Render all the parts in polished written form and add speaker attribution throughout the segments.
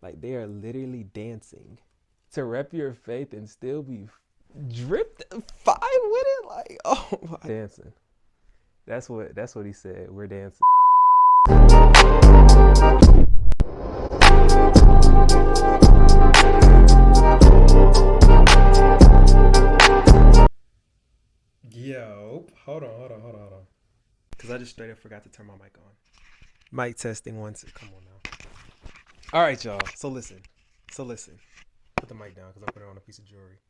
Speaker 1: Like they are literally dancing to rep your faith and still be dripped fine with it. Like, oh my, dancing. That's what he said. We're dancing. Yo, hold on. Cause I just straight up forgot to turn my mic on. Mic testing once. Come on now. All right, y'all. So listen. Put the mic down because I put it on a piece of jewelry.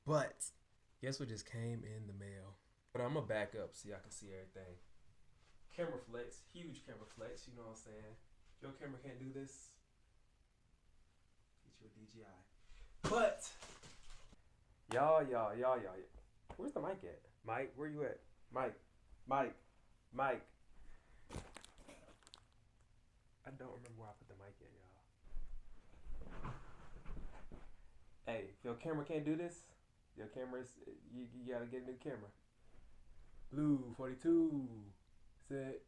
Speaker 1: But guess what just came in the mail? But I'm gonna back up so y'all can see everything. Camera flex, huge camera flex. You know what I'm saying? If your camera can't do this, get you a DJI. But y'all. Where's the mic at? Mike, where you at? Mike. I don't remember where I put the mic at, y'all. Hey, if your camera can't do this, your camera's you gotta get a new camera. Blue 42. Set.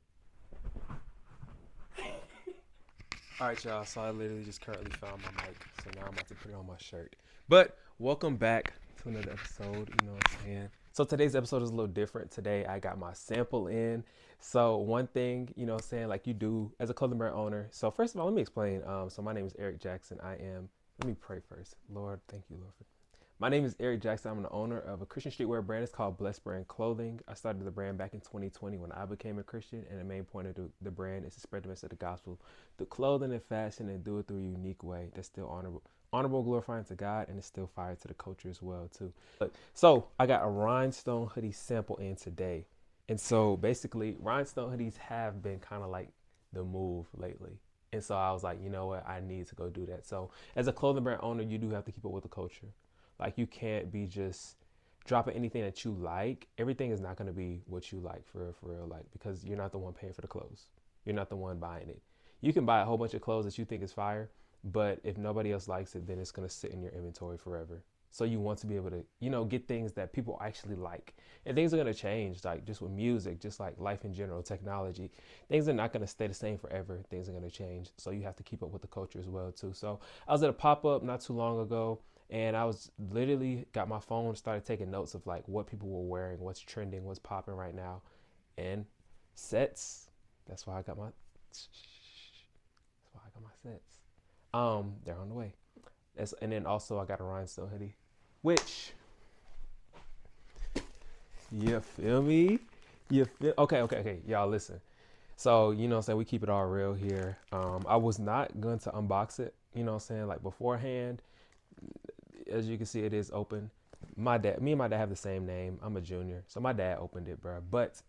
Speaker 1: Alright, y'all. So I literally just currently found my mic. So now I'm about to put it on my shirt. But welcome back to another episode. You know what I'm saying? So today's episode is a little different. Today I got my sample in. So one thing, you know what I'm saying, like you do as a clothing brand owner. So first of all, let me explain. So my name is Eric Jackson. Let me pray first. Lord, thank you, Lord. My name is Eric Jackson. I'm the owner of a Christian streetwear brand. It's called Blessed Brand Clothing. I started the brand back in 2020 when I became a Christian, and the main point of the brand is to spread the message of the gospel through clothing and fashion, and do it through a unique way that's still honorable, glorifying to God, and it's still fire to the culture as well too. So I got a Rhinestone hoodie sample in today, and so basically Rhinestone hoodies have been kind of like the move lately. And so I was like, you know what, I need to go do that. So as a clothing brand owner, you do have to keep up with the culture. Like you can't be just dropping anything that you like. Everything is not going to be what you like for real, like, because you're not the one paying for the clothes. You're not the one buying it. You can buy a whole bunch of clothes that you think is fire, but if nobody else likes it, then it's going to sit in your inventory forever. So you want to be able to, get things that people actually like. And things are going to change, like just with music, just like life in general, technology. Things are not going to stay the same forever. Things are going to change. So you have to keep up with the culture as well too. So I was at a pop-up not too long ago, and I was literally got my phone, started taking notes of like what people were wearing, what's trending, what's popping right now. And sets, that's why I got my sets. They're on the way. And then also I got a Rhinestone hoodie, which, you feel me? Okay. Y'all listen. So, you know what I'm saying, we keep it all real here. I was not going to unbox it, you know what I'm saying, like beforehand. As you can see, it is open. Me and my dad have the same name. I'm a junior. So my dad opened it, bro. But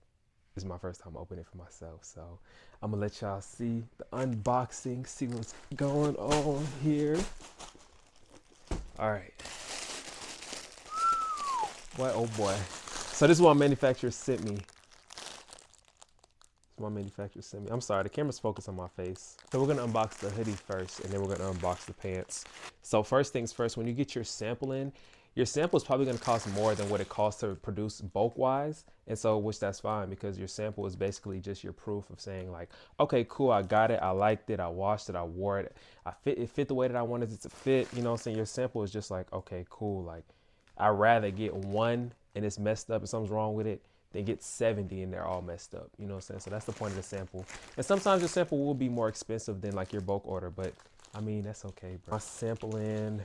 Speaker 1: it's my first time opening it for myself. So I'm going to let y'all see the unboxing, see what's going on here. All right. What? Oh boy. So this is what my manufacturer sent me. I'm sorry, the camera's focused on my face. So we're gonna unbox the hoodie first, and then we're gonna unbox the pants. So first things first, when you get your sample in, your sample is probably gonna cost more than what it costs to produce bulk wise. And so, which that's fine, because your sample is basically just your proof of saying like, okay, cool, I got it, I liked it, I washed it, I wore it, it fit the way that I wanted it to fit. You know what I'm saying? Your sample is just like, okay, cool, like I'd rather get one and it's messed up and something's wrong with it than get 70 and they're all messed up. You know what I'm saying? So that's the point of the sample. And sometimes your sample will be more expensive than like your bulk order, but I mean, that's okay, bro. My sample in,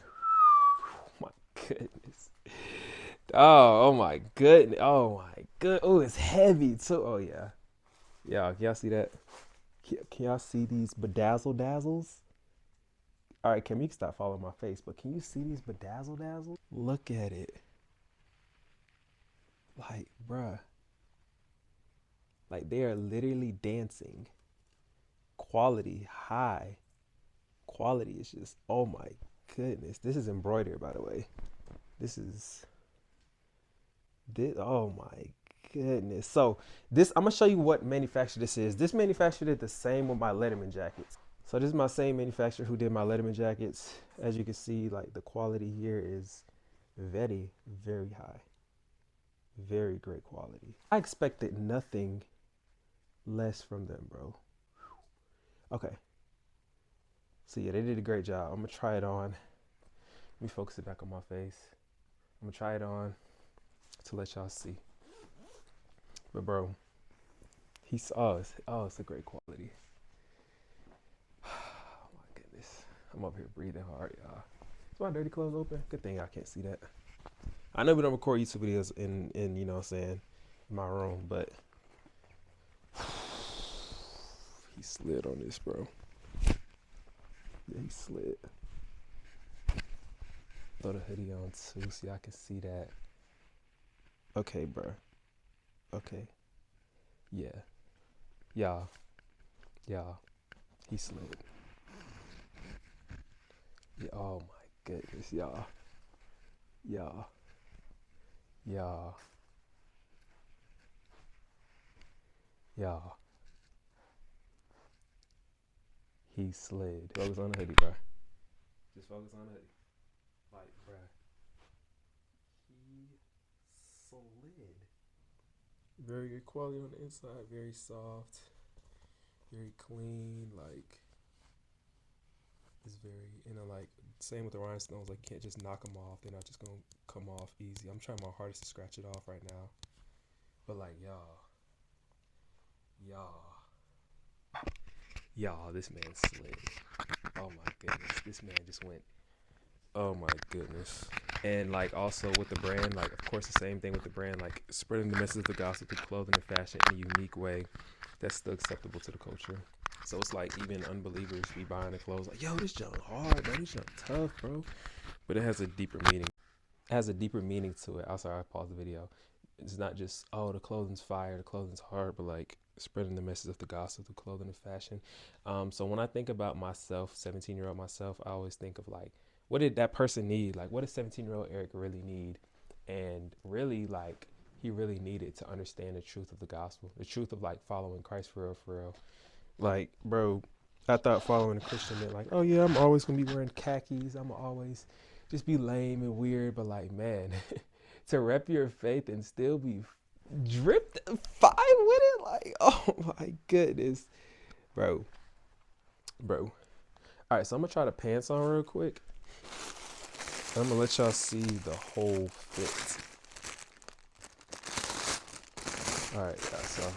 Speaker 1: my goodness. Oh my goodness. Oh, it's heavy too. Oh yeah. Yeah, can y'all see that? Can y'all see these bedazzle dazzles? All right, Kim, you can stop following my face, but can you see these bedazzle dazzles? Look at it. Like, bruh. Like, they are literally dancing. Quality, high. Quality is just, oh my goodness. This is embroidered, by the way. Oh my goodness. So, I'm going to show you what manufacturer this is. This manufacturer did the same with my Letterman jackets. So, this is my same manufacturer who did my Letterman jackets. As you can see, like, the quality here is very, very high. Very great quality. I expected nothing less from them, bro. Okay. So yeah, they did a great job. I'm gonna try it on. Let me focus it back on my face. I'm gonna try it on to let y'all see. But bro, it's a great quality. Oh my goodness. I'm up here breathing hard, y'all. Is my dirty clothes open? Good thing I can't see that. I know we don't record YouTube videos in you know what I'm saying, in my room, but he slid on this, bro. Yeah, he slid. Throw the hoodie on too so y'all can see that. Okay, bro. Okay. Yeah. Y'all. He slid. Yeah, oh my goodness, y'all. Y'all. He slid. Focus on the hoodie, bro. Just focus on the hoodie. Like, bro. He slid. Very good quality on the inside. Very soft. Very clean. Like, it's very, like, same with the rhinestones. Like, you can't just knock them off. They're not just going to come off easy. I'm trying my hardest to scratch it off right now. But, like, y'all, this man slid. Oh, my goodness. This man just went, oh, my goodness. And, like, also with the brand, like, of course, the same thing with the brand, like, spreading the message of the gospel through clothing and fashion in a unique way that's still acceptable to the culture. So it's like even unbelievers be buying the clothes like, yo, this junk hard, bro. This junk tough, bro. But it has a deeper meaning. It has a deeper meaning to it. I'm sorry, I paused the video. It's not just, oh, the clothing's fire, the clothing's hard, but like spreading the message of the gospel through clothing and fashion. So when I think about myself, 17-year-old myself, I always think of like, what did that person need? Like, what did 17-year-old Eric really need? And really, like, he really needed to understand the truth of the gospel, the truth of like following Christ for real, for real. Like, bro, I thought following a Christian meant like, oh yeah, I'm always gonna be wearing khakis. I'm always just be lame and weird. But like, man, to rep your faith and still be dripped fine with it, like, oh my goodness, bro. All right, so I'm gonna try the pants on real quick. I'm gonna let y'all see the whole fit. All right, guys, so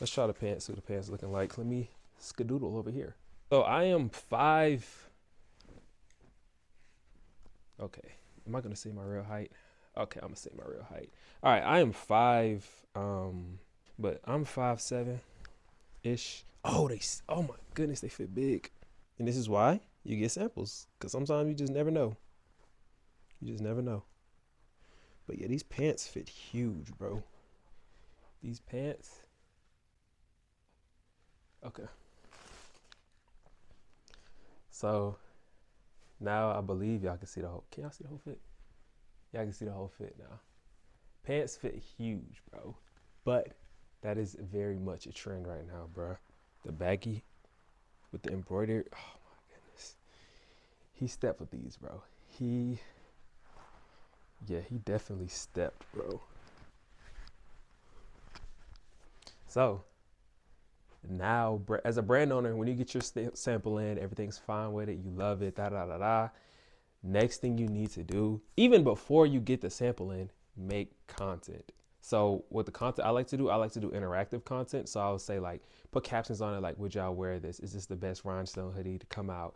Speaker 1: let's try the pants, see what the pants looking like. Let me skadoodle over here. So I am 5. Okay, am I gonna say my real height? Okay, I'm gonna say my real height. All right, I am 5, but I'm 5'7" ish. Oh, oh my goodness, they fit big. And this is why you get samples, because sometimes you just never know. But yeah, these pants fit huge, bro. These pants. Okay. So now I believe y'all can see the whole. Can y'all see the whole fit? Y'all can see the whole fit now. Pants fit huge, bro. But that is very much a trend right now, bro. The baggy with the embroidered. Oh my goodness. He stepped with these, bro. He definitely stepped, bro. So now, as a brand owner, when you get your sample in, everything's fine with it, you love it, next thing you need to do, even before you get the sample in, make content. So with the content I like to do interactive content. So I would say like put captions on it like, would y'all wear this? Is this the best Rhinestone hoodie to come out?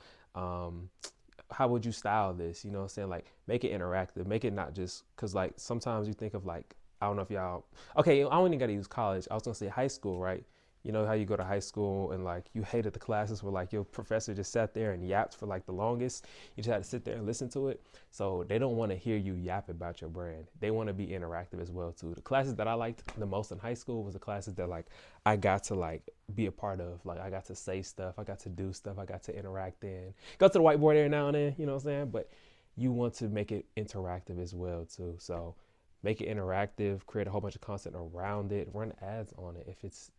Speaker 1: How would you style this? You know what I'm saying? Like make it interactive, make it not just, cause like sometimes you think of like, I don't know if y'all, okay, I don't even gotta use college. I was gonna say high school, right? You know how you go to high school and like you hated the classes where like your professor just sat there and yapped for like the longest. You just had to sit there and listen to it. So they don't want to hear you yap about your brand. They want to be interactive as well too. The classes that I liked the most in high school was the classes that like I got to like be a part of. Like I got to say stuff, I got to do stuff, I got to interact in. Go to the whiteboard every now and then, you know what I'm saying? But you want to make it interactive as well too. So make it interactive, create a whole bunch of content around it, run ads on it if it's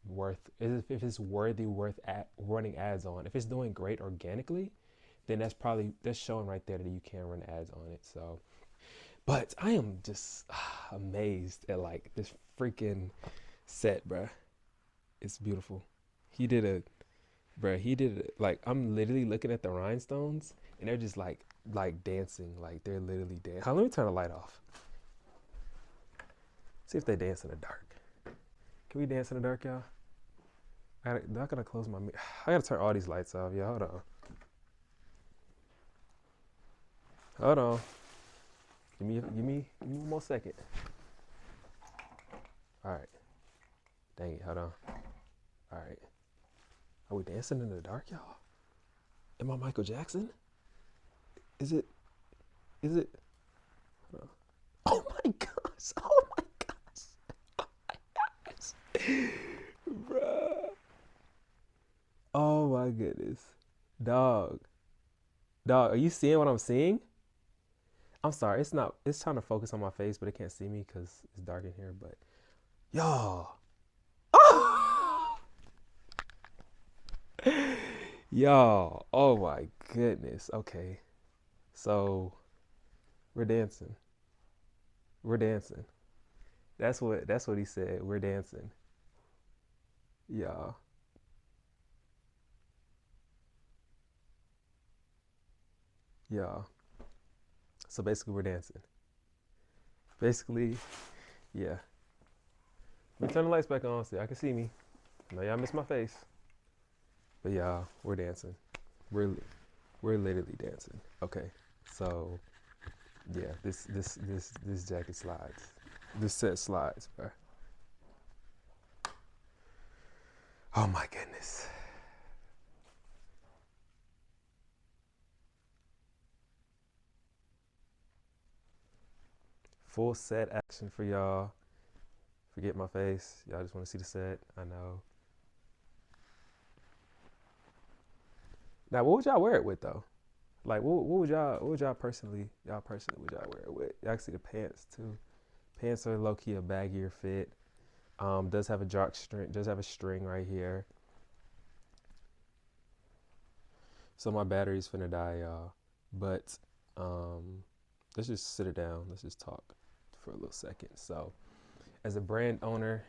Speaker 1: worthy running ads on. If it's doing great organically, then that's showing right there that you can run ads on it. So, but I am just amazed at like this freaking set, bruh. It's beautiful. He did Bruh, he did it. Like, I'm literally looking at the rhinestones, and they're just like dancing. Like, they're literally dancing. Let me turn the light off. See if they dance in the dark. Can we dance in the dark, y'all? I gotta close my mirror. I gotta turn all these lights off, y'all. Hold on. Hold on. Give me one more second. All right. Dang it. Hold on. All right. Are we dancing in the dark, y'all? Am I Michael Jackson? Is it? Hold on. Oh my gosh. Oh my gosh. Oh my gosh. Bruh. Oh my goodness. Dog. Dog, are you seeing what I'm seeing? I'm sorry, it's trying to focus on my face, but it can't see me because it's dark in here, but y'all. Y'all, oh my goodness. Okay. So we're dancing. We're dancing. That's what he said. We're dancing. Y'all. Y'all. So basically we're dancing. Basically, yeah. Let me turn the lights back on so y'all can see me. I know y'all miss my face. But y'all, we're dancing. We're literally dancing. Okay. So yeah, this jacket slides. This set slides, bro. Oh my goodness. Full set action for y'all. Forget my face. Y'all just want to see the set. I know. Now, what would y'all wear it with though? Like, what would y'all personally would y'all wear it with? Y'all can see the pants too. Pants are low key a baggier fit. Does have a jock string. Does have a string right here. So my battery's finna die, y'all. But let's just sit it down. Let's just talk for a little second. So, as a brand owner,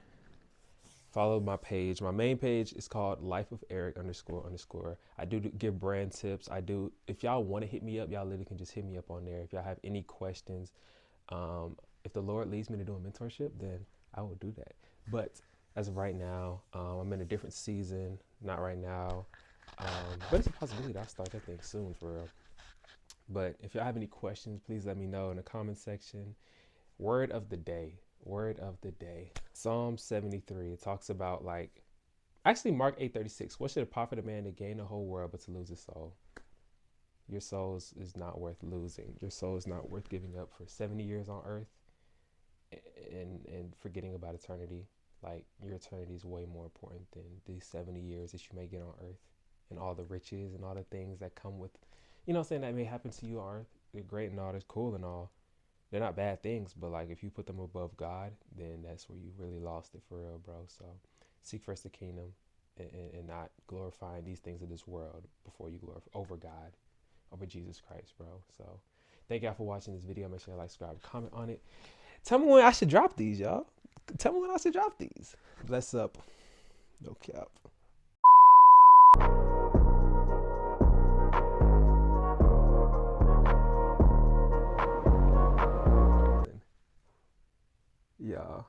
Speaker 1: follow my page. My main page is called Life of Eric __. I do give brand tips. I do. If y'all want to hit me up, y'all literally can just hit me up on there. If y'all have any questions, if the Lord leads me to do a mentorship, then I will do that. But as of right now, I'm in a different season. Not right now, but it's a possibility that I'll start that thing soon for real. But if y'all have any questions, please let me know in the comment section. Word of the day. Word of the day. Psalm 73. It talks about actually Mark 8:36. What should it profit a man to gain the whole world but to lose his soul? Your soul is not worth losing. Your soul is not worth giving up for 70 years on earth and forgetting about eternity. Like, your eternity is way more important than these 70 years that you may get on earth and all the riches and all the things that come with, that may happen to you on earth. They're great and all, that's cool and all. They're not bad things, but if you put them above God, then that's where you really lost it for real, bro. So seek first the kingdom and not glorifying these things of this world before you glorify over God, over Jesus Christ, bro. So thank y'all for watching this video. Make sure you like, subscribe, comment on it. Tell me when I should drop these, y'all. Tell me when I should drop these. Bless up. No cap. Yeah.